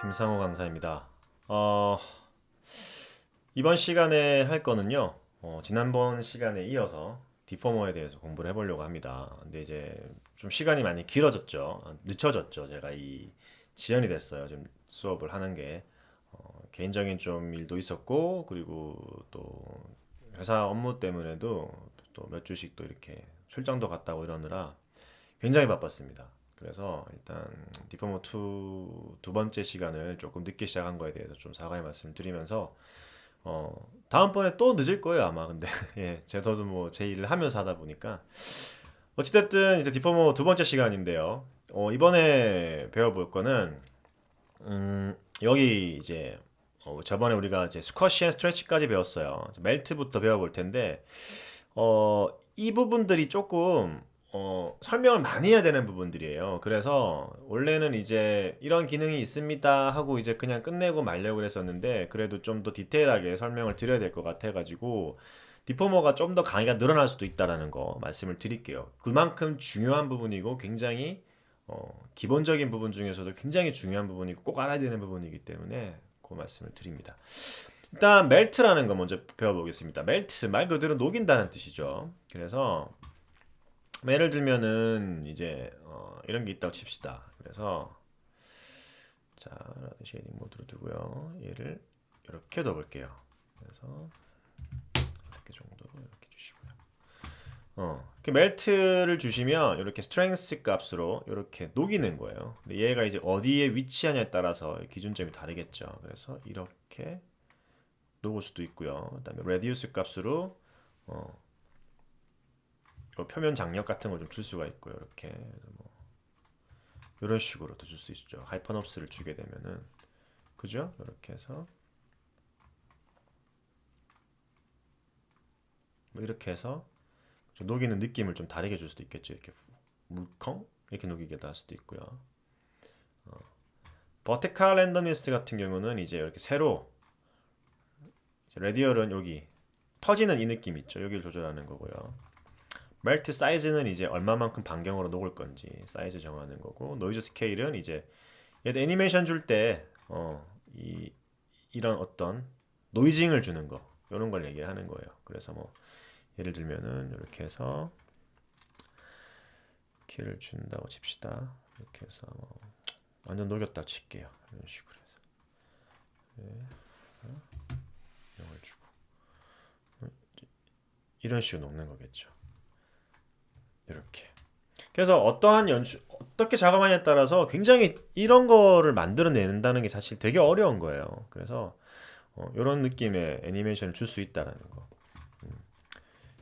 김상호 강사입니다. 어, 이번 시간에 할 거는요, 지난번 시간에 이어서 디포머에 대해서 공부를 해보려고 합니다. 근데 이제 좀 시간이 많이 길어졌죠. 늦춰졌죠. 제가 이 지연이 됐어요. 좀 수업을 하는 게. 개인적인 좀 일도 있었고, 그리고 또 회사 업무 때문에도 또 몇 주씩 또 이렇게 출장도 갔다 오고 이러느라 굉장히 바빴습니다. 그래서 일단 디포머 2 두 번째 시간을 조금 늦게 시작한 거에 대해서 좀 사과의 말씀을 드리면서 다음번에 또 늦을 거예요 아마. 근데 예, 저도 뭐 제 일을 하면서 하다 보니까 어찌됐든 이제 디포머 두 번째 시간인데요. 이번에 배워볼 거는 여기 이제 저번에 우리가 이제 스쿼시 앤 스트레치까지 배웠어요. 멜트부터 배워볼 텐데 이 부분들이 조금 설명을 많이 해야 되는 부분들이에요. 그래서 원래는 이제 이런 기능이 있습니다 하고 이제 그냥 끝내고 말려고 그랬었는데 그래도 좀 더 디테일하게 설명을 드려야 될 것 같아가지고 디포머가 좀 더 강의가 늘어날 수도 있다라는 거 말씀을 드릴게요. 그만큼 중요한 부분이고 굉장히 기본적인 부분 중에서도 굉장히 중요한 부분이고 꼭 알아야 되는 부분이기 때문에 그 말씀을 드립니다. 일단 멜트라는 거 먼저 배워보겠습니다. 멜트 말 그대로 녹인다는 뜻이죠. 그래서 예를 들면은 이제 이런 게 있다고 칩시다. 그래서 자 쉐이딩 모드로 두고요. 얘를 이렇게 둬볼게요. 그래서 이렇게 정도로 이렇게 주시고요. 이렇게 멜트를 주시면 이렇게 스트렝스 값으로 이렇게 녹이는 거예요. 근데 얘가 이제 어디에 위치하냐에 따라서 기준점이 다르겠죠. 그래서 이렇게 녹을 수도 있고요. 그다음에 레디우스 값으로 어, 표면 장력 같은 걸 좀 줄 수가 있고요. 이렇게 뭐 이런 식으로도 줄 수 있죠. 하이퍼놉스를 주게 되면은 그죠? 이렇게 해서 뭐 이렇게 해서 좀 녹이는 느낌을 좀 다르게 줄 수도 있겠죠. 이렇게 물컹 이렇게 녹이게 할 수도 있고요. 버티컬 랜덤니스트 같은 경우는 이제 이렇게 세로 레디얼은 여기 퍼지는 이 느낌 있죠. 여기를 조절하는 거고요. 멜트 사이즈는 이제 얼마만큼 반경으로 녹을 건지 사이즈 정하는 거고 노이즈 스케일은 이제 얘도 애니메이션 줄 때 이런 어떤 노이징을 주는 거 이런 걸 얘기하는 거예요. 그래서 뭐 예를 들면은 이렇게 해서 키를 준다고 칩시다. 이렇게 해서 뭐 완전 녹였다 칠게요. 이런 식으로 해서 네, 0을 주고 이런 식으로 녹는 거겠죠. 이렇게. 그래서 어떠한 연출 어떻게 작업하냐에 따라서 굉장히 이런 거를 만들어낸다는 게 사실 되게 어려운 거예요. 그래서 이런 느낌의 애니메이션을 줄 수 있다라는 거.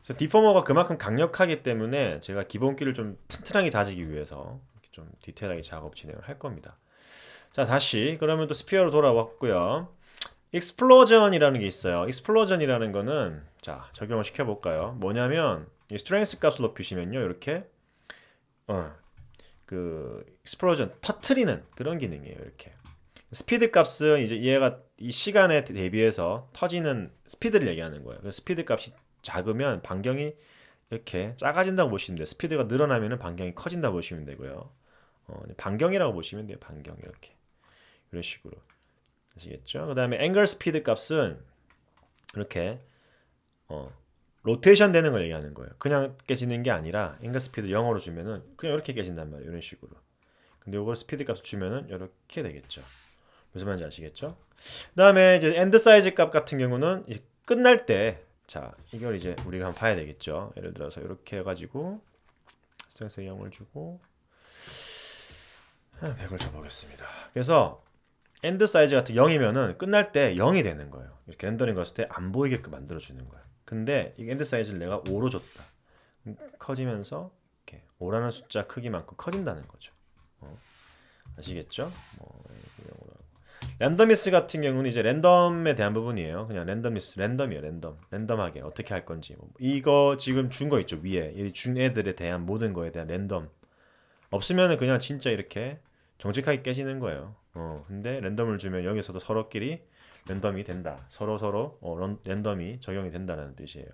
그래서 디포머가 그만큼 강력하기 때문에 제가 기본기를 좀 튼튼하게 다지기 위해서 이렇게 좀 디테일하게 작업 진행을 할 겁니다. 자, 다시 그러면 또 스피어로 돌아왔고요. 익스플로전이라는 게 있어요. 익스플로전이라는 거는 자, 적용을 시켜 볼까요? 뭐냐면 이 스트렝스 값을 높이시면요. 이렇게 어, 그 익스플로전 터트리는 그런 기능이에요. 이렇게. 스피드 값은 이제 얘가 이 시간에 대비해서 터지는 스피드를 얘기하는 거예요. 그래서 스피드 값이 작으면 반경이 이렇게 작아진다고 보시면 돼요. 스피드가 늘어나면 반경이 커진다고 보시면 되고요. 반경이라고 보시면 돼요. 반경 이렇게 이런 식으로 아시겠죠? 그 다음에 앵글 스피드 값은 이렇게 어, 로테이션 되는 걸 얘기하는 거예요. 그냥 깨지는 게 아니라 앵글 스피드 0으로 주면은 그냥 이렇게 깨진단 말이에요. 이런 식으로. 근데 이걸 스피드 값 주면은 이렇게 되겠죠. 무슨 말인지 아시겠죠? 그다음에 이제 엔드 사이즈 값 같은 경우는 끝날 때 자, 이걸 이제 우리가 한번 봐야 되겠죠. 예를 들어서 이렇게 해 가지고 스트렝스 0을 주고 100을 줘 보겠습니다. 그래서 엔드 사이즈 같은 0이면은 끝날 때 0이 되는 거예요. 이렇게 렌더링 갔을 때 안 보이게끔 만들어 주는 거예요. 근데 이 엔드 사이즈를 내가 5로 줬다. 커지면서 이렇게 5라는 숫자 크기만큼 커진다는 거죠. 아시겠죠? 뭐 랜덤미스 같은 경우는 이제 랜덤에 대한 부분이에요. 그냥 랜덤미스, 랜덤이에요. 랜덤하게 어떻게 할 건지. 이거 지금 준 거 있죠 위에. 이 준 애들에 대한 모든 거에 대한 랜덤. 없으면은 그냥 진짜 이렇게 정직하게 깨지는 거예요. 근데 랜덤을 주면 여기서도 서로끼리 랜덤이 된다. 서로 랜덤이 적용이 된다는 뜻이에요.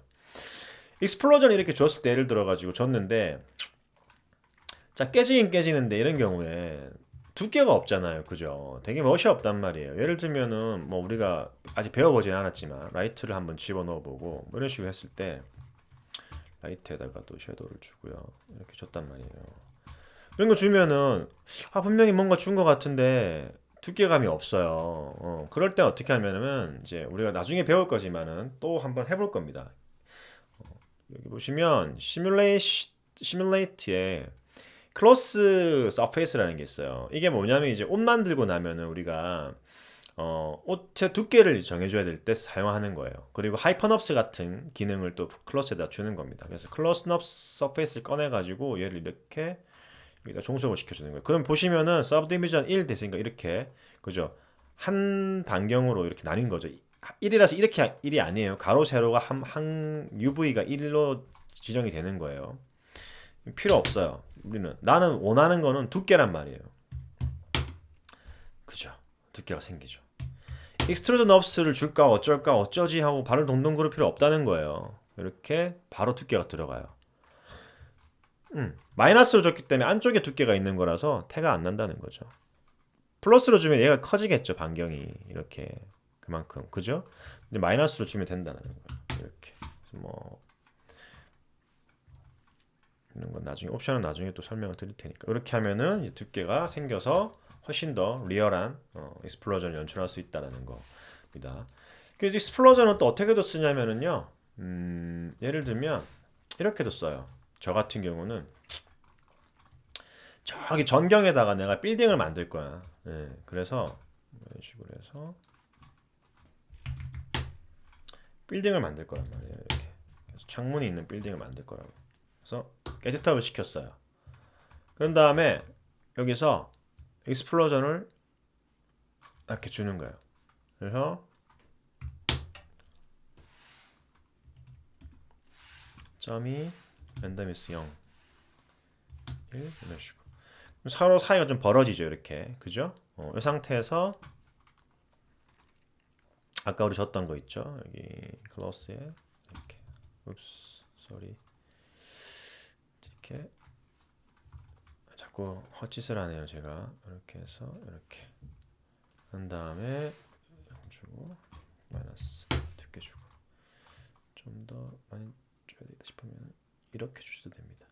익스플로전 이렇게 줬을 때 예를 들어 가지고 줬는데 자 깨지긴 깨지는데 이런 경우에 두께가 없잖아요. 그죠? 되게 멋이 없단 말이에요. 예를 들면은 뭐 우리가 아직 배워보진 않았지만 라이트를 한번 집어넣어 보고 뭐 이런 식으로 했을 때 라이트에다가 또 섀도우를 주고요. 이렇게 줬단 말이에요. 이런 거 주면은 분명히 뭔가 준 것 같은데 두께감이 없어요. 그럴 때 어떻게 하냐면 이제 우리가 나중에 배울 거지만은 또 한번 해볼 겁니다. 여기 보시면 시뮬레이트에 클로스 서페이스라는 게 있어요. 이게 뭐냐면 이제 옷 만들고 나면은 우리가 옷의 두께를 정해줘야 될 때 사용하는 거예요. 그리고 하이퍼넙스 같은 기능을 또 클로스에다 주는 겁니다. 그래서 클로스넙스 서페이스를 꺼내가지고 얘를 이렇게 여기다 종속을 시켜주는 거예요. 그럼 보시면은 서브디비전 1 됐으니까 이렇게 그죠? 한 반경으로 이렇게 나뉜 거죠. 1이라서 이렇게 1이 아니에요. 가로 세로가 한 UV가 1로 지정이 되는 거예요. 필요 없어요. 우리는 나는 원하는 거는 두께란 말이에요. 그죠? 두께가 생기죠. 익스트루드 넙스를 줄까 어쩔까 어쩌지 하고 발을 동동 그럴 필요 없다는 거예요. 이렇게 바로 두께가 들어가요. 마이너스로 줬기 때문에 안쪽에 두께가 있는 거라서 태가 안 난다는 거죠. 플러스로 주면 얘가 커지겠죠. 반경이 이렇게 그만큼 그죠? 근데 마이너스로 주면 된다는 거예요. 이렇게 뭐 이런 건 나중에 옵션은 나중에 또 설명을 드릴 테니까 이렇게 하면은 이제 두께가 생겨서 훨씬 더 리얼한 익스플로전을 연출할 수 있다는 겁니다. 그 익스플로전은 또 어떻게도 쓰냐면은요. 예를 들면 이렇게도 써요. 저 같은 경우는 저기 전경에다가 내가 빌딩을 만들 거야. 예, 그래서 이런 식으로 해서 빌딩을 만들 거란 말이에요. 이렇게 그래서 창문이 있는 빌딩을 만들 거라고. 그래서 게시탑을 시켰어요. 그런 다음에 여기서 익스플로전을 이렇게 주는 거예요. 그래서 점이 랜덤이스 0 1 이런 식으로 서로 사이가 좀 벌어지죠. 이렇게 그죠? 이 상태에서 아까 우리 줬던 거 있죠? 여기 클로스에 이렇게 읍스 쏘리 이렇게 자꾸 헛짓을 하네요. 제가 이렇게 해서 이렇게 한 다음에 0 주고 마이너스 두께 주고 좀 더 많이 줘야 되겠다 싶으면 이렇게 주셔도 됩니다.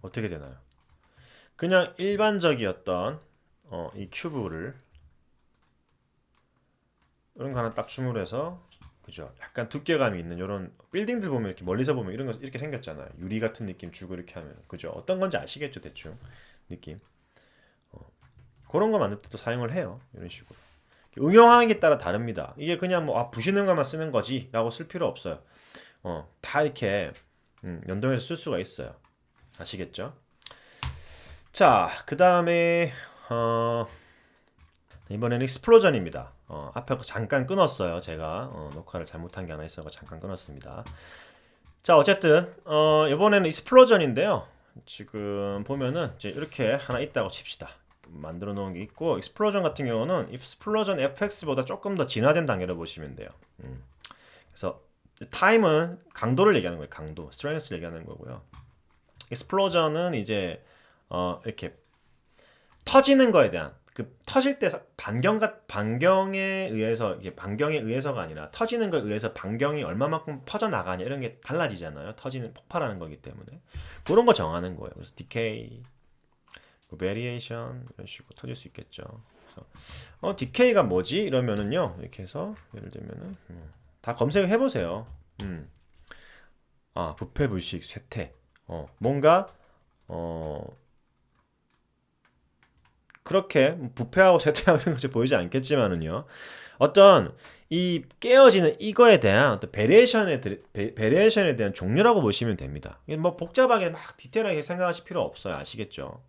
어떻게 되나요? 그냥 일반적이었던 이 큐브를 이런 거 하나 딱 주물해서 그죠? 약간 두께감이 있는 이런 빌딩들 보면 이렇게 멀리서 보면 이런 거 이렇게 생겼잖아요. 유리 같은 느낌 주고 이렇게 하면 그죠? 어떤 건지 아시겠죠? 대충 느낌. 그런 거 만들 때도 사용을 해요. 이런 식으로. 응용하는 게 따라 다릅니다. 이게 그냥 뭐 부시는 것만 쓰는 거지라고 쓸 필요 없어요. 다 이렇게 연동해서 쓸 수가 있어요. 아시겠죠? 자, 그 다음에 이번에는 익스플로전입니다. 앞에 거 잠깐 끊었어요. 제가 녹화를 잘못한 게 하나 있어서 잠깐 끊었습니다. 자, 어쨌든 이번에는 익스플로전인데요. 지금 보면은 이제 이렇게 하나 있다고 칩시다. 만들어 놓은 게 있고 익스플로전 같은 경우는 익스플로전 FX보다 조금 더 진화된 단계로 보시면 돼요. 그래서 타임은 강도를 얘기하는 거예요. 강도, 스트렝스를 얘기하는 거고요. 익스플로전은 이제 이렇게 터지는 거에 대한 그 터질 때 반경에 의해서 이게 반경에 의해서가 아니라 터지는 거에 의해서 반경이 얼마만큼 퍼져 나가냐 이런 게 달라지잖아요. 터지는 폭발하는 거기 때문에 그런 거 정하는 거예요. 그래서 디케이, 베리에이션 이런 식으로 터질 수 있겠죠. 그래서 디케이가 뭐지? 이러면은요 이렇게 해서 예를 들면은 다 검색을 해보세요. 부패, 불식, 쇠퇴. 뭔가 그렇게 부패하고 쇠퇴하는 것이 보이지 않겠지만은요. 어떤 이 깨어지는 이거에 대한 어떤 베리에이션에 대한 종류라고 보시면 됩니다. 뭐 복잡하게 막 디테일하게 생각하실 필요 없어요. 아시겠죠?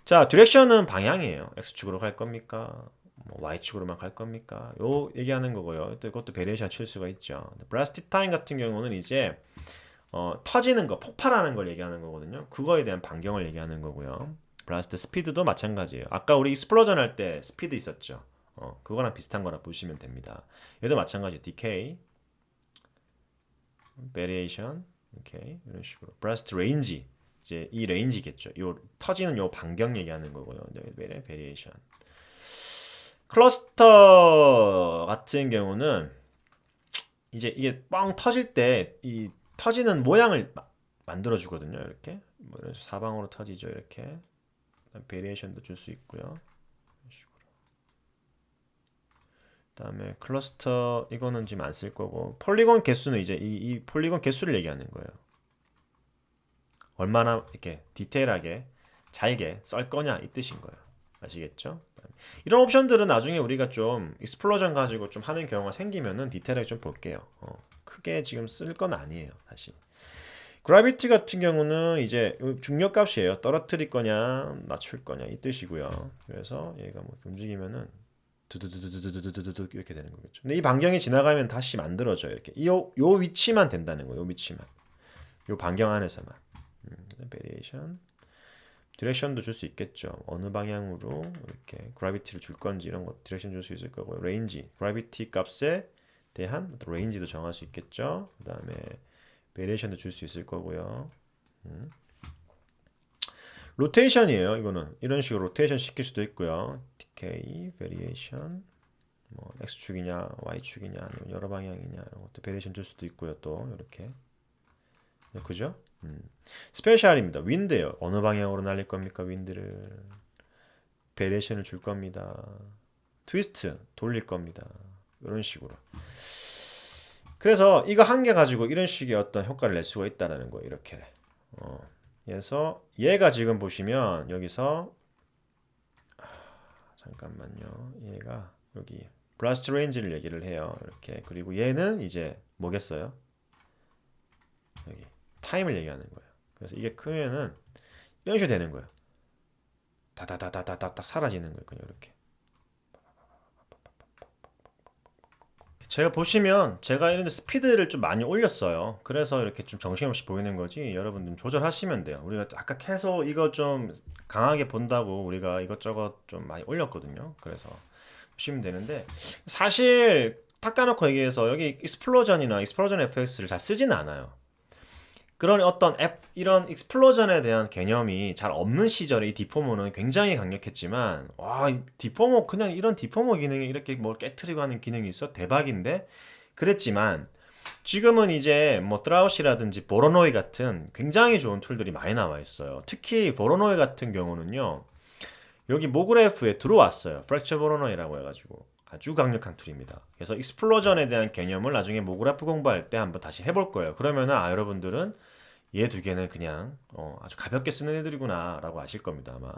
자, 디렉션은 방향이에요. X축으로 갈 겁니까? 뭐 Y축으로만 갈 겁니까? 요 얘기하는 거고요. 또 이것도 베리에이션 칠 수가 있죠. 브라스티 타임 같은 경우는 이제 터지는 거, 폭발하는 걸 얘기하는 거거든요. 그거에 대한 반경을 얘기하는 거고요. 블라스트 스피드도 마찬가지예요. 아까 우리 익스플로전 할 때 스피드 있었죠. 그거랑 비슷한 거라 보시면 됩니다. 얘도 마찬가지. 디케이, 베리에이션, 오케이 이런 식으로. 블라스트 레인지 이제 이 레인지겠죠. 요 터지는 요 반경 얘기하는 거고요. 베리에이션. 클러스터 같은 경우는 이제 이게 뻥 터질 때 이 터지는 모양을 만들어 주거든요. 이렇게 뭐 이런 사방으로 터지죠. 이렇게 베리에이션도 줄 수 있고요. 이런 식으로. 그다음에 클러스터 이거는 지금 안 쓸 거고 폴리곤 개수는 이제 이 폴리곤 개수를 얘기하는 거예요. 얼마나 이렇게 디테일하게 잘게 썰 거냐 이 뜻인 거예요. 아시겠죠? 이런 옵션들은 나중에 우리가 좀 익스플로전 가지고 좀 하는 경우가 생기면은 디테일하게 좀 볼게요. 크게 지금 쓸 건 아니에요, 사실. 그래비티 같은 경우는 이제 중력값이에요. 떨어뜨릴 거냐, 낮출 거냐 이 뜻이고요. 그래서 얘가 뭐 움직이면은 두두두두두두두두 이렇게 되는 거겠죠. 근데 이 반경이 지나가면 다시 만들어져요. 이렇게 요 위치만 된다는 거예요. 요 위치만. 요 반경 안에서만. 베리에이션. 디렉션도 줄 수 있겠죠. 어느 방향으로 이렇게 그래비티를 줄 건지 이런 거 디렉션 줄 수 있을 거고요. 레인지, 그래비티 값에 대한 레인지도 정할 수 있겠죠. 그다음에 베리에이션도 줄 수 있을 거고요. 로테이션이에요. 이거는 이런 식으로 로테이션 시킬 수도 있고요. 디케이, 베리에이션, 뭐 x축이냐, y축이냐, 아니면 여러 방향이냐 이런 것도 베리에이션 줄 수도 있고요. 또 이렇게 그죠? 스페셜입니다. 윈드예요. 어느 방향으로 날릴 겁니까? 윈드를 베리에이션을 줄 겁니다. 트위스트 돌릴 겁니다. 이런 식으로. 그래서 이거 한 개 가지고 이런 식의 어떤 효과를 낼 수가 있다라는 거예요. 이렇게. 그래서 얘가 지금 보시면 여기서 잠깐만요. 얘가 여기 블라스트 레인지를 얘기를 해요. 이렇게. 그리고 얘는 이제 뭐겠어요? 여기 타임을 얘기하는 거예요. 그래서 이게 크면은 이런 식으로 되는 거예요. 다다다다다닥 사라지는 거예요. 그냥 이렇게. 제가 보시면 제가 이런 스피드를 좀 많이 올렸어요. 그래서 이렇게 좀 정신없이 보이는 거지. 여러분들 조절하시면 돼요. 우리가 아까 계속 이거 좀 강하게 본다고 우리가 이것저것 좀 많이 올렸거든요. 그래서 보시면 되는데 사실 탁 까놓고 얘기해서 여기 익스플로전 FX를 잘 쓰지는 않아요. 그런 어떤 앱 이런 익스플로전에 대한 개념이 잘 없는 시절에 이 디포머는 굉장히 강력했지만 와 디포머 그냥 이런 디포머 기능이 이렇게 뭘 깨트리고 하는 기능이 있어 대박인데 그랬지만 지금은 이제 뭐 트라우시라든지 보로노이 같은 굉장히 좋은 툴들이 많이 나와 있어요. 특히 보로노이 같은 경우는요 여기 모그래프에 들어왔어요. 프랙처 보로노이라고 해가지고 아주 강력한 툴입니다. 그래서 익스플로전에 대한 개념을 나중에 모그래프 공부할 때 한번 다시 해볼 거예요. 그러면은 여러분들은 얘 두 개는 그냥 아주 가볍게 쓰는 애들이구나 라고 아실 겁니다 아마.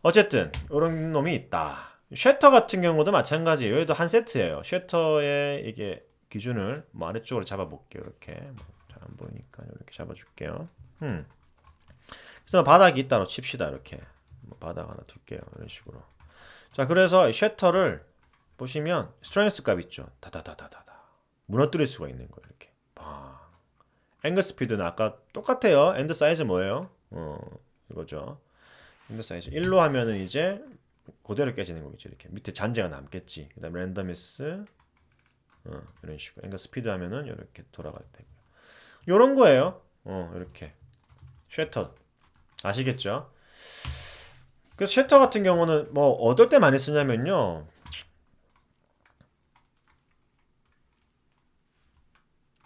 어쨌든 이런 놈이 있다. 쉐터 같은 경우도 마찬가지예요. 얘도 한 세트예요. 쉐터의 이게 기준을 뭐 아래쪽으로 잡아볼게요. 이렇게 잘 안 보이니까 이렇게 잡아줄게요. 그래서 바닥이 있다로 칩시다. 이렇게 바닥 하나 둘게요. 이런 식으로. 자 그래서 쉐터를 보시면 스트렝스 값 있죠. 다다다다다다 무너뜨릴 수가 있는 거예요. 이렇게. 앵글 스피드는 아까 똑같아요. 엔드 사이즈 뭐예요? 이거죠. 엔드 사이즈 1로 하면은 이제 그대로 깨지는 거겠죠. 이렇게 밑에 잔재가 남겠지. 그다음 랜덤이스 이런 식으로 앵글 스피드 하면은 이렇게 돌아가야 되고요. 요런 거예요. 이렇게 쉐터 아시겠죠? 그래서 쉐터 같은 경우는 뭐 어떨 때 많이 쓰냐면요.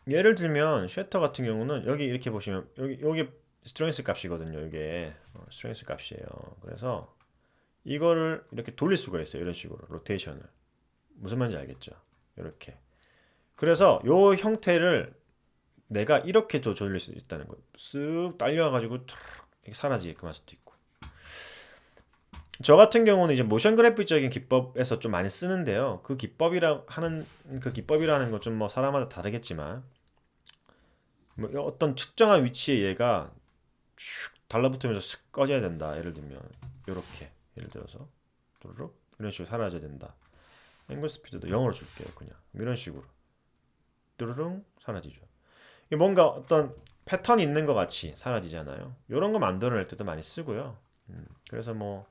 예를 들면 쉐터 같은 경우는 여기 이렇게 보시면 여기 스트렝스 값이거든요. 이게 스트렝스 값이에요. 그래서 이거를 이렇게 돌릴 수가 있어요. 이런 식으로 로테이션을 무슨 말인지 알겠죠? 이렇게 그래서 요 형태를 내가 이렇게 또 조절할 수 있다는 거예요. 쓱 딸려가지고 이렇게 사라지게끔 할 수도 있고 저 같은 경우는 이제 모션 그래픽적인 기법에서 좀 많이 쓰는데요. 그 기법이라는 건 좀 뭐 사람마다 다르겠지만 뭐 어떤 특정한 위치에 얘가 슉 달라붙으면서 슥 꺼져야 된다. 예를 들면 이렇게 예를 들어서 도르륵 이런 식으로 사라져야 된다. 앵글 스피드도 0으로 줄게요. 그냥 이런 식으로 뚜루룽 사라지죠. 이게 뭔가 어떤 패턴이 있는 것 같이 사라지잖아요. 이런 거 만들어낼 때도 많이 쓰고요. 그래서 뭐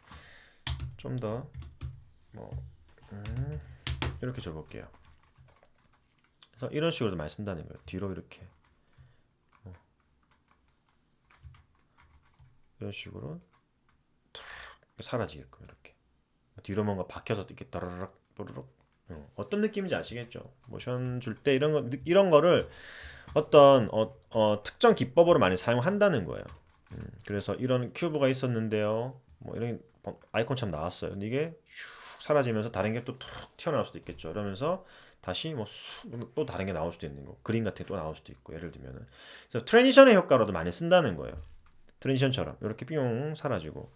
좀 더 뭐 이렇게 줘볼게요. 그래서 이런 식으로도 많이 쓴다는 거예요. 뒤로 이렇게 이런 식으로 사라지게끔 이렇게 뒤로 뭔가 박혀서 이렇게 따르륵 또르륵 어떤 느낌인지 아시겠죠? 모션 줄 때 이런 거를 어떤 특정 기법으로 많이 사용한다는 거예요. 그래서 이런 큐브가 있었는데요. 뭐 이런 아이콘처럼 나왔어요. 근데 이게 슉 사라지면서 다른 게 또 툭 튀어나올 수도 있겠죠. 이러면서 다시 뭐 또 다른 게 나올 수도 있는 거. 그림 같은 게 또 나올 수도 있고. 예를 들면은 그래서 트랜지션의 효과로도 많이 쓴다는 거예요. 트랜지션처럼 이렇게 뿅 사라지고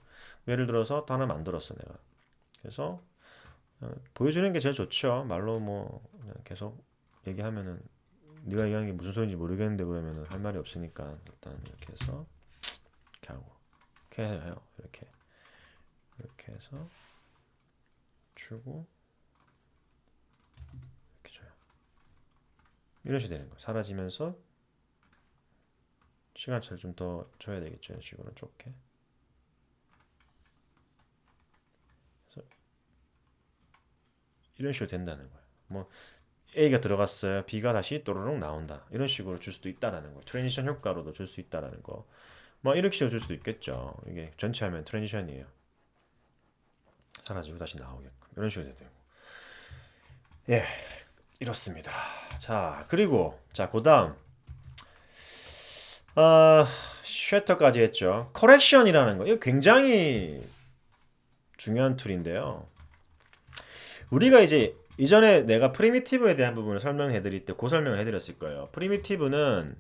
예를 들어서 또 하나 만들었어 내가. 그래서 보여주는 게 제일 좋죠. 말로 뭐 그냥 계속 얘기하면은 네가 얘기하는 게 무슨 소리인지 모르겠는데 그러면은 할 말이 없으니까 일단 이렇게 해서 이렇게 하고 이렇게 해요. 이렇게 해서 주고 이렇게 줘요. 이런 식으로 되는 거예요. 사라지면서 시간차를 좀 더 줘야 되겠죠. 이런 식으로 좁게. 그래서 이런 식으로 된다는 거예요. 뭐 A가 들어갔어요. B가 다시 또르륵 나온다. 이런 식으로 줄 수도 있다라는 거예요. 트랜지션 효과로도 줄 수 있다라는 거. 뭐 이렇게 식으로 줄 수도 있겠죠. 이게 전체 하면 트랜지션이에요. 사라지고 다시 나오게끔 이런 식으로 되고. 예, 이렇습니다. 자, 그리고 자, 그다음 쉐터까지 했죠. 커렉션이라는 거. 이거 굉장히 중요한 툴인데요. 우리가 이제 이전에 내가 프리미티브에 대한 부분을 설명해 드릴 때 그 설명을 해 드렸을 거예요. 프리미티브는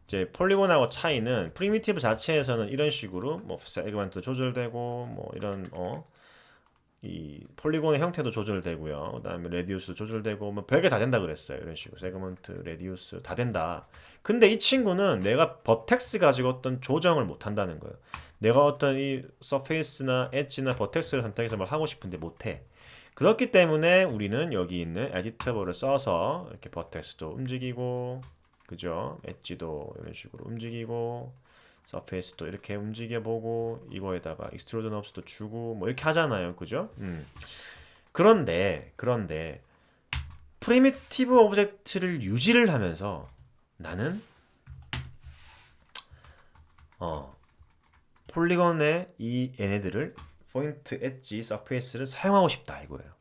이제 폴리곤하고 차이는 프리미티브 자체에서는 이런 식으로 뭐 세그먼트 조절되고 뭐 이런 이 폴리곤의 형태도 조절되고요. 그다음에 레디우스도 조절되고 뭐 별게 다 된다 그랬어요. 이런 식으로 세그먼트, 레디우스 다 된다. 근데 이 친구는 내가 버텍스 가지고 어떤 조정을 못 한다는 거예요. 내가 어떤 이 서페이스나 엣지나 버텍스를 선택해서 뭘 하고 싶은데 못 해. 그렇기 때문에 우리는 여기 있는 에디터블을 써서 이렇게 버텍스도 움직이고 그죠? 엣지도 이런 식으로 움직이고 서페이스도 이렇게 움직여보고 이거에다가 익스트루드 넙스도 주고 뭐 이렇게 하잖아요. 그죠? 그런데 프리미티브 오브젝트를 유지를 하면서 나는 폴리곤의 이 얘네들을 포인트, 엣지, 서페이스를 사용하고 싶다 이거예요.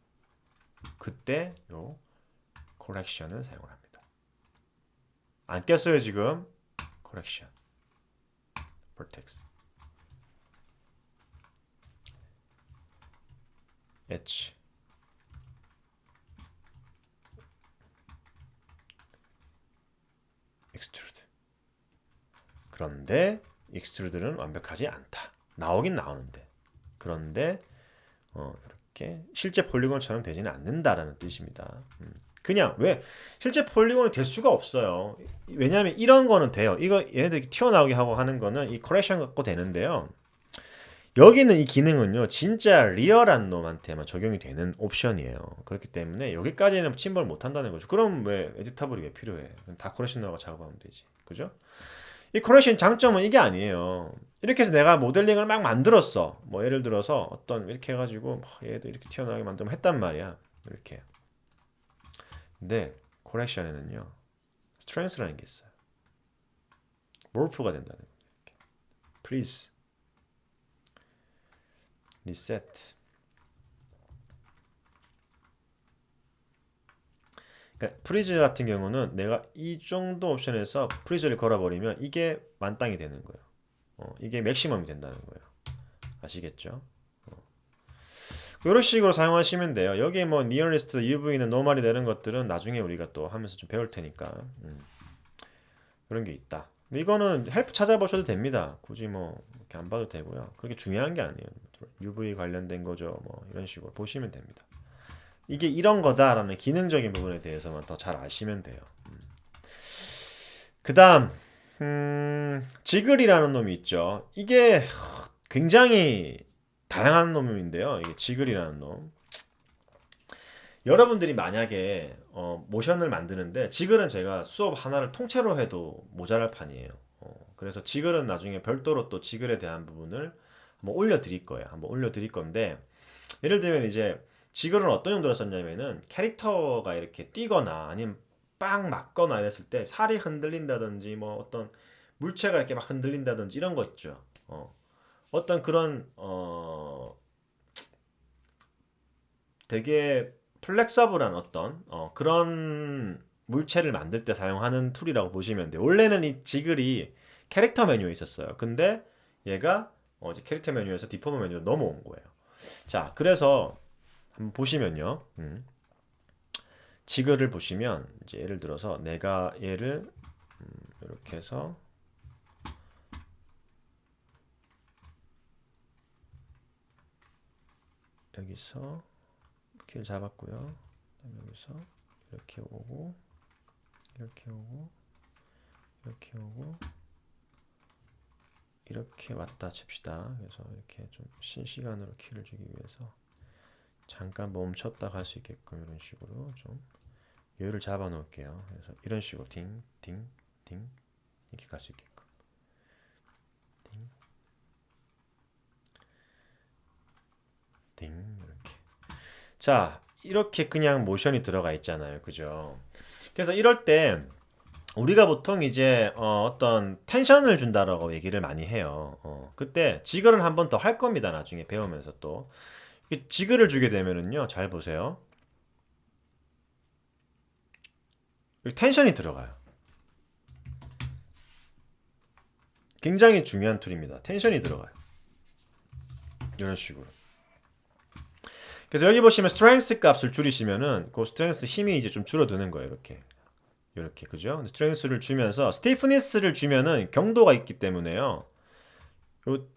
그때 요 콜렉션을 사용합니다. 안 꼈어요 지금? 콜렉션 vertex edge extrude. 그런데 extrude는 완벽하지 않다. 나오긴 나오는데 그런데 이렇게 실제 폴리곤처럼 되지는 않는다라는 뜻입니다. 그냥 왜 실제 폴리곤이 될 수가 없어요. 왜냐하면 이런 거는 돼요. 이거 얘네들이 튀어나오게 하고 하는 거는 이 커렉션 갖고 되는데요. 여기는 이 기능은요 진짜 리얼한 놈한테만 적용이 되는 옵션이에요. 그렇기 때문에 여기까지는 침범을 못 한다는 거죠. 그럼 왜 에디터블이 왜 필요해? 다 커렉션하고 작업하면 되지. 그죠? 이 커렉션 장점은 이게 아니에요. 이렇게 해서 내가 모델링을 막 만들었어. 뭐 예를 들어서 어떤 이렇게 해가지고 얘도 이렇게 튀어나오게 만들면 했단 말이야. 이렇게. 근데 커렉션에는요 스트렝스라는 게 있어요. 몰프가 된다는 거예요. Please reset. 그러니까 프리즈 같은 경우는 내가 이 정도 옵션에서 프리즈를 걸어버리면 이게 만땅이 되는 거예요. 이게 맥시멈이 된다는 거예요. 아시겠죠? 이런 식으로 사용하시면 돼요. 여기 뭐 니어리스트, UV는 노멀이 되는 것들은 나중에 우리가 또 하면서 좀 배울 테니까 그런 게 있다. 이거는 헬프 찾아보셔도 됩니다. 굳이 뭐 이렇게 안 봐도 되고요. 그렇게 중요한 게 아니에요. UV 관련된 거죠. 뭐 이런 식으로 보시면 됩니다. 이게 이런 거다라는 기능적인 부분에 대해서만 더 잘 아시면 돼요. 그 다음 지글이라는 놈이 있죠. 이게 굉장히 다양한 놈인데요. 이게 지글이라는 놈. 여러분들이 만약에 모션을 만드는데 지글은 제가 수업 하나를 통째로 해도 모자랄 판이에요. 그래서 지글은 나중에 별도로 또 지글에 대한 부분을 한번 올려드릴 거예요. 한번 올려드릴 건데 예를 들면 이제 지글은 어떤 용도로 썼냐면은 캐릭터가 이렇게 뛰거나 아니면 빵 맞거나 이랬을 때 살이 흔들린다든지 뭐 어떤 물체가 이렇게 막 흔들린다든지 이런 거 있죠. 어떤 그런 되게 플렉서블한 어떤 그런 물체를 만들 때 사용하는 툴이라고 보시면 돼요. 원래는 이 지글이 캐릭터 메뉴에 있었어요. 근데 얘가 이제 캐릭터 메뉴에서 디포머 메뉴로 넘어온 거예요. 자, 그래서 한번 보시면요. 지글을 보시면 이제 예를 들어서 내가 얘를 이렇게 해서 여기서 키를 잡았고요. 여기서 이렇게 오고 이렇게 오고 이렇게 오고 이렇게 왔다 칩시다. 그래서 이렇게 좀 실시간으로 키를 주기 위해서 잠깐 멈췄다 갈 수 있게끔 이런 식으로 좀 여유를 잡아 놓을게요. 그래서 이런 식으로 딩, 딩, 딩 이렇게 갈 수 있게끔 딩, 딩 이렇게. 자, 이렇게 그냥 모션이 들어가 있잖아요. 그죠? 그래서 이럴 때 우리가 보통 이제 떤 텐션을 준다라고 얘기를 많이 해요. 그때 지글을 한 번 더 할 겁니다. 나중에 배우면서 또 지글을 주게 되면은요, 잘 보세요. 여기 텐션이 들어가요. 굉장히 중요한 툴입니다. 텐션이 들어가요. 이런 식으로. 그래서 여기 보시면 스트렝스 값을 줄이시면은 그 스트렝스 힘이 이제 좀 줄어드는 거예요. 이렇게 그죠? 스트렝스를 주면서 스티프니스를 주면은 경도가 있기 때문에요. 요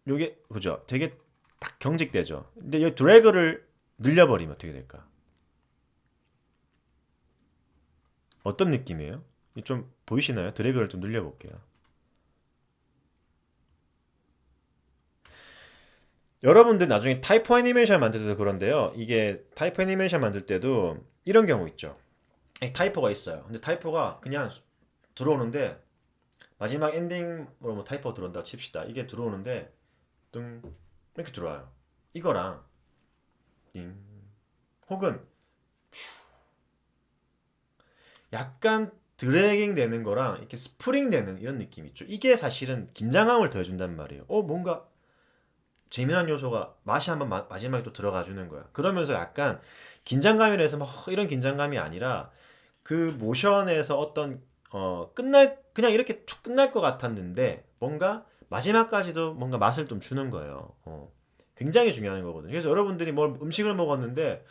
요게 그죠? 되게 딱 경직되죠. 근데 이 드래그를 늘려버리면 어떻게 될까? 어떤 느낌이에요? 좀 보이시나요? 드래그를 좀 늘려볼게요. 여러분들 나중에 타이포 애니메이션 만들 때도 그런데요. 이게 타이포 애니메이션 만들 때도 이런 경우 있죠. 타이포가 있어요. 근데 타이포가 그냥 들어오는데 마지막 엔딩으로 뭐 타이포가 들어온다고 칩시다. 이게 들어오는데 뚱 이렇게 들어와요. 이거랑 띵 혹은 약간 드래깅 되는 거랑 이렇게 스프링 되는 이런 느낌 있죠. 이게 사실은 긴장감을 더해준단 말이에요. 뭔가 재미난 요소가 맛이 한번 마지막에 또 들어가 주는 거야. 그러면서 약간 긴장감이라서 뭐 이런 긴장감이 아니라 그 모션에서 어떤 그냥 이렇게 툭 끝날 것 같았는데 뭔가 마지막까지도 뭔가 맛을 좀 주는 거예요. 굉장히 중요한 거거든요. 그래서 여러분들이 뭘 음식을 먹었는데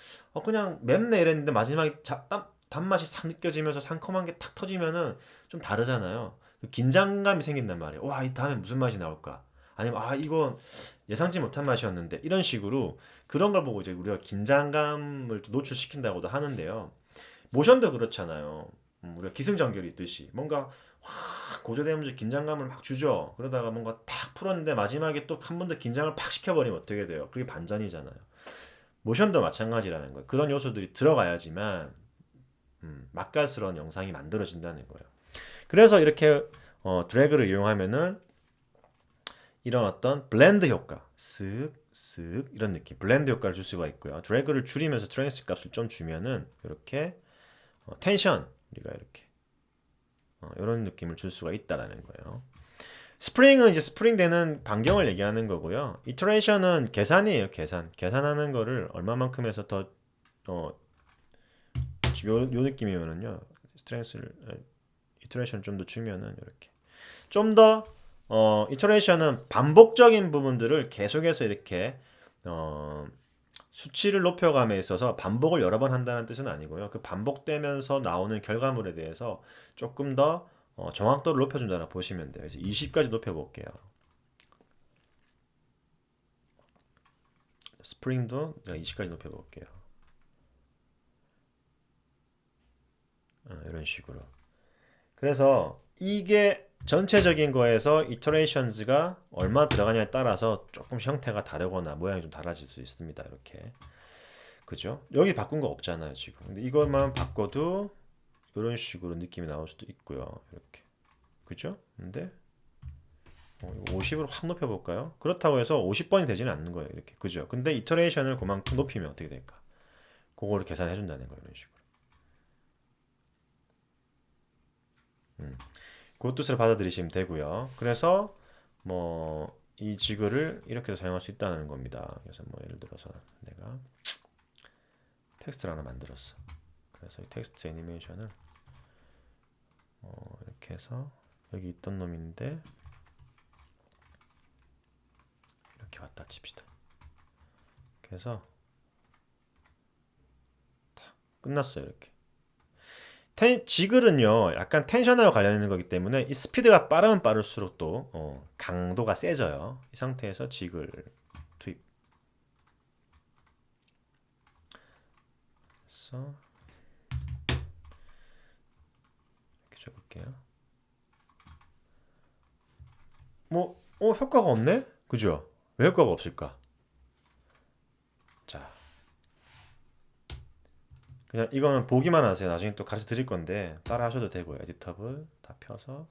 그냥 맵네 이랬는데 마지막에 단맛이 싹 느껴지면서 상큼한 게 탁 터지면은 좀 다르잖아요. 그 긴장감이 생긴단 말이에요. 와, 이 다음에 무슨 맛이 나올까? 아니면 이건 예상치 못한 맛이었는데 이런 식으로 그런 걸 보고 이제 우리가 긴장감을 또 노출시킨다고도 하는데요. 모션도 그렇잖아요. 우리가 기승전결이 있듯이 뭔가 확 고조되면서 긴장감을 막 주죠. 그러다가 뭔가 탁 풀었는데 마지막에 또 한 번 더 긴장을 팍 시켜버리면 어떻게 돼요? 그게 반전이잖아요. 모션도 마찬가지라는 거예요. 그런 요소들이 들어가야지만 맛깔스러운 영상이 만들어진다는 거예요. 그래서 이렇게 드래그를 이용하면은 이런 어떤 블렌드 효과, 쓱쓱 이런 느낌, 블렌드 효과를 줄 수가 있고요. 드래그를 줄이면서 트랜스 값을 좀 주면은 이렇게 텐션 우리가 이렇게 이런 느낌을 줄 수가 있다라는 거예요. 스프링은 이제 스프링 되는 반경을 얘기하는 거고요. 이터레이션은 계산이에요. 계산하는 거를 얼마만큼 해서 더 요 느낌이면은요. 스트렝스를 이터레이션 좀 더 주면은 이렇게 좀 더 이터레이션은 반복적인 부분들을 계속해서 이렇게 어, 수치를 높여감에 있어서 반복을 여러 번 한다는 뜻은 아니고요. 그 반복되면서 나오는 결과물에 대해서 조금 더 정확도를 높여준다고 보시면 돼요. 그래서 20까지 높여볼게요. 스프링도 20까지 높여볼게요. 이런 식으로. 그래서 이게 전체적인 거에서 이터레이션즈가 얼마 들어가냐에 따라서 조금 형태가 다르거나 모양이 좀 달라질 수 있습니다. 이렇게. 그죠? 여기 바꾼 거 없잖아요, 지금. 근데 이것만 바꿔도 이런 식으로 느낌이 나올 수도 있고요. 이렇게. 그죠? 근데 50으로 확 높여볼까요? 그렇다고 해서 50번이 되지는 않는 거예요. 이렇게. 그죠? 근데 이터레이션을 그만큼 높이면 어떻게 될까? 그거를 계산해 준다는 거예요. 이런 식으로. 그 뜻을 받아들이시면 되고요. 그래서 뭐 이 지글을 이렇게도 사용할 수 있다는 겁니다. 그래서 뭐 예를 들어서 내가 텍스트를 하나 만들었어. 그래서 이 텍스트 애니메이션을 이렇게 해서 여기 있던 놈인데 이렇게 왔다 칩시다. 그래서 끝났어요. 이렇게. 지글은요 약간 텐션하고 관련 있는 거기 때문에 이 스피드가 빠르면 빠를수록 또 강도가 세져요. 이 상태에서 지글 투입. 그래서 이렇게 줘볼게요. 뭐 효과가 없네? 그죠? 왜 효과가 없을까? 자, 그냥 이거는 보기만 하세요. 나중에 또 가르쳐 드릴 건데 따라 하셔도 되고요. 에디터블 다 펴서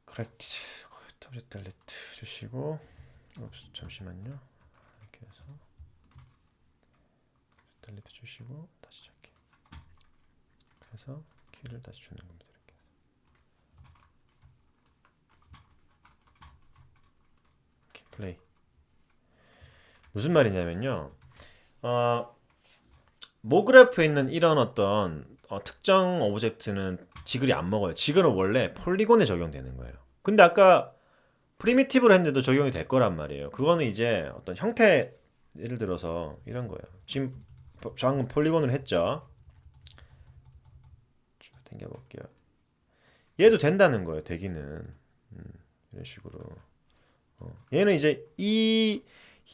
그렉트 탑 델리트 주시고 잠시만요. 이렇게 해서 델리트 주시고 다시 시작해. 그래서 키를 다시 주는 겁니다. 이렇게 플레이. 무슨 말이냐면요. 모그래프에 있는 이런 어떤 특정 오브젝트는 지글이 안 먹어요. 지글은 원래 폴리곤에 적용되는 거예요. 근데 아까 프리미티브로 했는데도 적용이 될 거란 말이에요. 그거는 이제 어떤 형태 예를 들어서 이런 거예요. 지금 방금 폴리곤을 했죠. 당겨볼게요. 얘도 된다는 거예요. 되기는 이런 식으로. 얘는 이제 이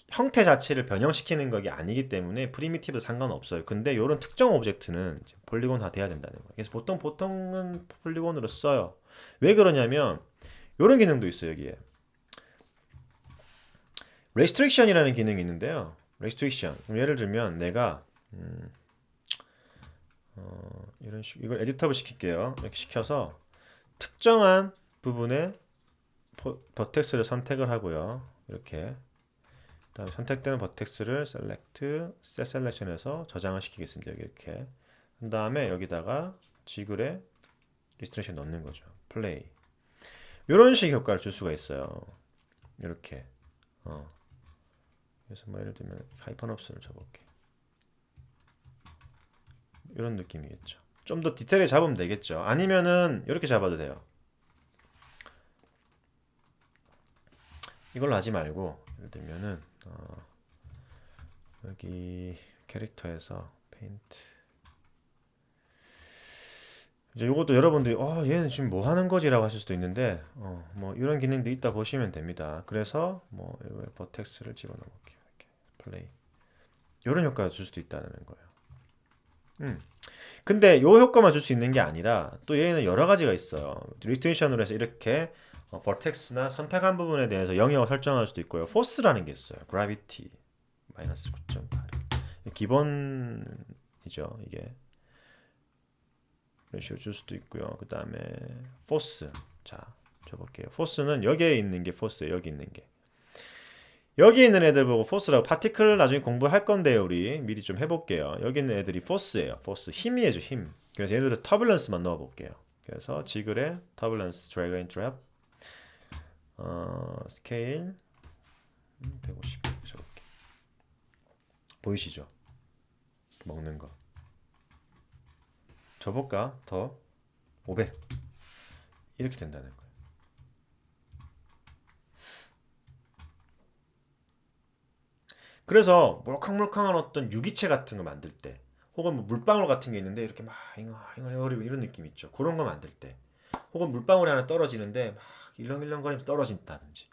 형태 자체를 변형시키는 것이 아니기 때문에 프리미티브 상관없어요. 근데 이런 특정 오브젝트는 폴리곤화 돼야 된다는 거예요. 그래서 보통은 폴리곤으로 써요. 왜 그러냐면 이런 기능도 있어요. 여기에 restriction이라는 기능이 있는데요. restriction. 예를 들면 내가 이런 식 이걸 에디터블 시킬게요. 이렇게 시켜서 특정한 부분에 버텍스를 선택을 하고요. 이렇게 다음 선택되는 버텍스를 셀렉트, 셋 셀렉션에서 저장을 시키겠습니다. 여기 이렇게 한 다음에 여기다가 지글에 리스트레이션 넣는 거죠. 플레이. 이런 식의 효과를 줄 수가 있어요. 이렇게. 그래서 뭐 예를 들면 하이퍼업스를 줘볼게. 이런 느낌이겠죠. 좀 더 디테일하게 잡으면 되겠죠. 아니면은 이렇게 잡아도 돼요. 이걸로 하지 말고 예를 들면은 여기 캐릭터에서 페인트 이제 이것도 여러분들이 얘는 지금 뭐 하는 거지라고 하실 수도 있는데 뭐 이런 기능도 있다 보시면 됩니다. 그래서 뭐 이거에 버텍스를 집어넣어 볼게요. 이렇게 플레이 이런 효과를 줄 수도 있다는 거예요. 근데 요 효과만 줄 수 있는 게 아니라 또 얘는 여러 가지가 있어요. 리스트레이션으로 해서 이렇게 버텍스나 선택한 부분에 대해서 영역을 설정할 수도 있고요. 포스라는 게 있어요. 그래비티 마이너스 9.8 기본이죠. 이게 이런 식으로 줄 수도 있고요. 그 다음에 포스 자 줘볼게요. 포스는 여기에 있는 게 포스예요. 여기 있는 게 여기 있는 애들 보고 포스라고 파티클 나중에 공부할 건데요. 우리 미리 좀 해볼게요. 여기 있는 애들이 포스예요. 포스 힘이에요. 힘. 그래서 얘네들 터뷸런스만 넣어볼게요. 그래서 지글에 터뷸런스 드래그 앤 드랍 스케일 150 적을게. 보이시죠? 먹는 거. 줘볼까? 더 500 이렇게 된다는 거예요. 그래서 몰캉몰캉한 어떤 유기체 같은 거 만들 때 혹은 뭐 물방울 같은 게 있는데 이렇게 막 잉얼잉얼거리고 이런 느낌 있죠. 그런 거 만들 때 혹은 물방울이 하나 떨어지는데 막 일렁일렁거리면서 떨어진다든지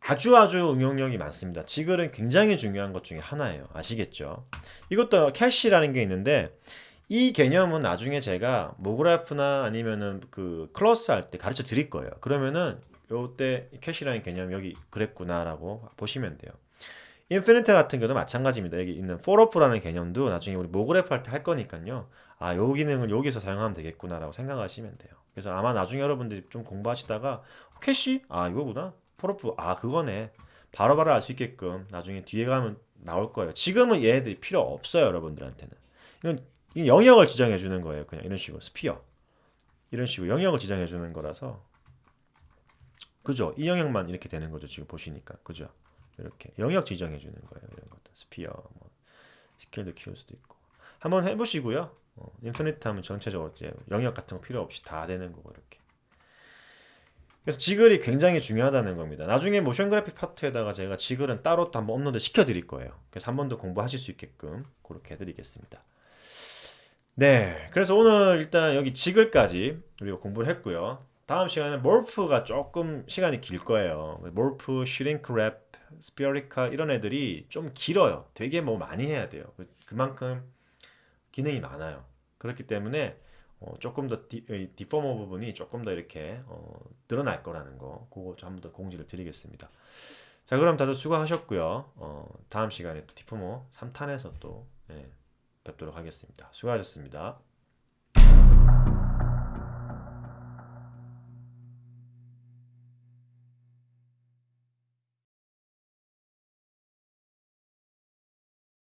아주 응용력이 많습니다. 지글은 굉장히 중요한 것 중에 하나예요. 아시겠죠? 이것도 캐시라는 게 있는데 이 개념은 나중에 제가 모그래프나 아니면은 그 클러스 할 때 가르쳐 드릴 거예요. 그러면은 요때 캐시라는 개념 여기 그랬구나라고 보시면 돼요. 인피니트 같은 경우도 마찬가지입니다. 여기 있는 forup라는 개념도 나중에 우리 모그래프 할 때 할 거니까요. 요 기능을 여기서 사용하면 되겠구나라고 생각하시면 돼요. 그래서 아마 나중에 여러분들이 좀 공부하시다가 캐시? 이거구나. 포러프 그거네. 바로바로 알 수 있게끔 나중에 뒤에 가면 나올 거예요. 지금은 얘네들이 필요 없어요. 여러분들한테는. 이건 영역을 지정해 주는 거예요. 그냥 이런 식으로 스피어 이런 식으로 영역을 지정해 주는 거라서 그죠? 이 영역만 이렇게 되는 거죠. 지금 보시니까. 그죠? 이렇게 영역 지정해 주는 거예요. 이런 것도 스피어, 뭐 스케일도 키울 수도 있고. 한번 해보시고요. 인피니트 하면 전체적으로 이제 영역 같은 거 필요 없이 다 되는 거고 이렇게. 그래서 지글이 굉장히 중요하다는 겁니다. 나중에 모션 그래픽 파트에다가 제가 지글은 따로 또 한번 업로드 시켜 드릴 거예요. 그래서 한 번 더 공부하실 수 있게끔 그렇게 해드리겠습니다. 네, 그래서 오늘 일단 여기 지글까지 우리가 공부를 했고요. 다음 시간에 몰프가 조금 시간이 길 거예요. 몰프, 슈링크랩, 스피어리카 이런 애들이 좀 길어요. 되게 뭐 많이 해야 돼요. 그만큼 기능이 많아요. 그렇기 때문에 조금 더 디포머 부분이 조금 더 이렇게 늘어날 거라는 거 그거 좀 한번 더 공지를 드리겠습니다. 자, 그럼 다들 수고하셨고요. 다음 시간에 또 디포머 3탄에서 또 뵙도록 하겠습니다. 수고하셨습니다.